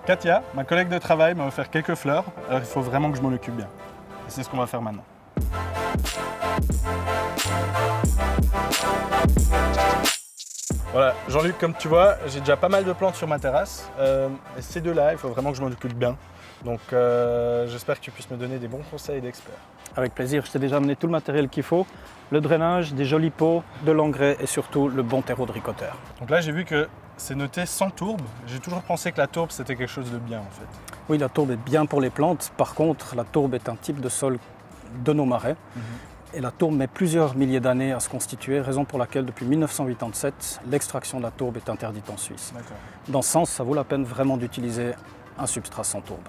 Katia, ma collègue de travail, m'a offert quelques fleurs, alors il faut vraiment que je m'en occupe bien. Et c'est ce qu'on va faire maintenant. Voilà, Jean-Luc, comme tu vois, j'ai déjà pas mal de plantes sur ma terrasse. Et ces deux-là, il faut vraiment que je m'en occupe bien. Donc j'espère que tu puisses me donner des bons conseils d'expert. Avec plaisir, je t'ai déjà amené tout le matériel qu'il faut. Le drainage, des jolis pots, de l'engrais et surtout le bon terreau de ricoteur. Donc là, j'ai vu que c'est noté sans tourbe. J'ai toujours pensé que la tourbe, c'était quelque chose de bien en fait. Oui, la tourbe est bien pour les plantes. Par contre, la tourbe est un type de sol de nos marais. Et la tourbe met plusieurs milliers d'années à se constituer, raison pour laquelle depuis 1987, l'extraction de la tourbe est interdite en Suisse. Dans ce sens, ça vaut la peine vraiment d'utiliser un substrat sans tourbe.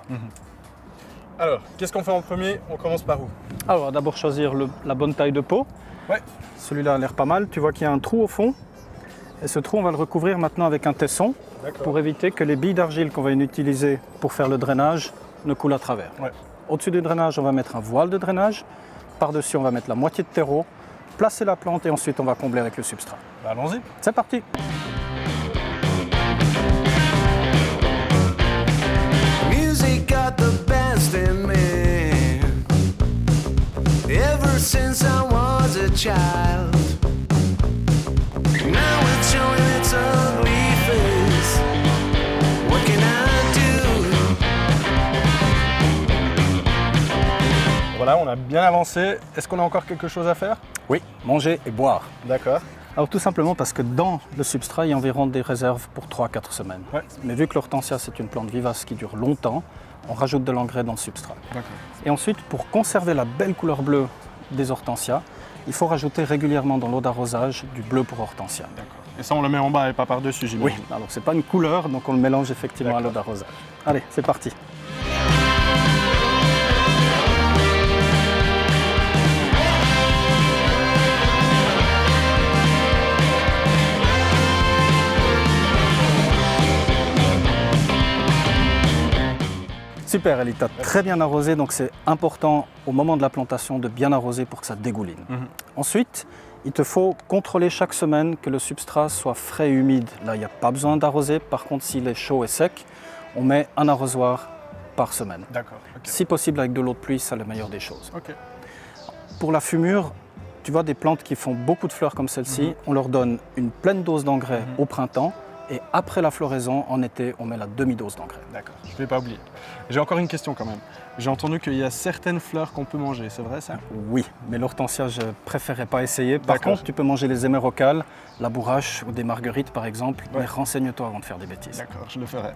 Alors, qu'est-ce qu'on fait en premier? On commence par où? Alors, d'abord choisir la bonne taille de pot. Ouais. Celui-là a l'air pas mal. Tu vois qu'il y a un trou au fond. Et ce trou, on va le recouvrir maintenant avec un tesson pour éviter que les billes d'argile qu'on va utiliser pour faire le drainage ne coulent à travers. Ouais. Au-dessus du drainage, on va mettre un voile de drainage. Par-dessus, on va mettre la moitié de terreau, placer la plante et ensuite on va combler avec le substrat. Bah, allons-y. C'est parti! Music got the best in me. Ever since I was a child. Now it's showing its ugly face. What can I do? Voilà, on a bien avancé. Est-ce qu'on a encore quelque chose à faire? Oui, manger et boire. D'accord. Alors tout simplement parce que dans le substrat, il y a environ des réserves pour 3-4 semaines. Ouais. Mais vu que l'hortensia, c'est une plante vivace qui dure longtemps, on rajoute de l'engrais dans le substrat. D'accord. Et ensuite, pour conserver la belle couleur bleue des hortensias, il faut rajouter régulièrement dans l'eau d'arrosage du bleu pour hortensia. D'accord. Et ça, on le met en bas et pas par-dessus, Oui, j'imagine. alors c'est pas une couleur, donc on le mélange effectivement à l'eau d'arrosage. Allez, c'est parti. Super, Elie, tu as très bien arrosé, donc c'est important au moment de la plantation de bien arroser pour que ça dégouline. Ensuite, il te faut contrôler chaque semaine que le substrat soit frais et humide. Là, il n'y a pas besoin d'arroser. Par contre, s'il est chaud et sec, on met un arrosoir par semaine. D'accord. Ok. Si possible, avec de l'eau de pluie, c'est la meilleure des choses. Ok. Pour la fumure, tu vois des plantes qui font beaucoup de fleurs comme celle-ci, on leur donne une pleine dose d'engrais au printemps et après la floraison, en été, on met la demi-dose d'engrais. D'accord. Je ne vais pas oublier. J'ai encore une question quand même. J'ai entendu qu'il y a certaines fleurs qu'on peut manger, c'est vrai ça? Oui, mais l'hortensia, je préférais pas essayer. Par D'accord. contre, tu peux manger les hémérocales, la bourrache ou des marguerites par exemple, mais renseigne-toi avant de faire des bêtises. D'accord, je le ferai.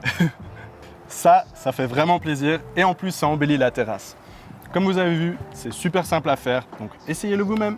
Ça fait vraiment plaisir et en plus, ça embellit la terrasse. Comme vous avez vu, c'est super simple à faire, donc essayez-le vous-même.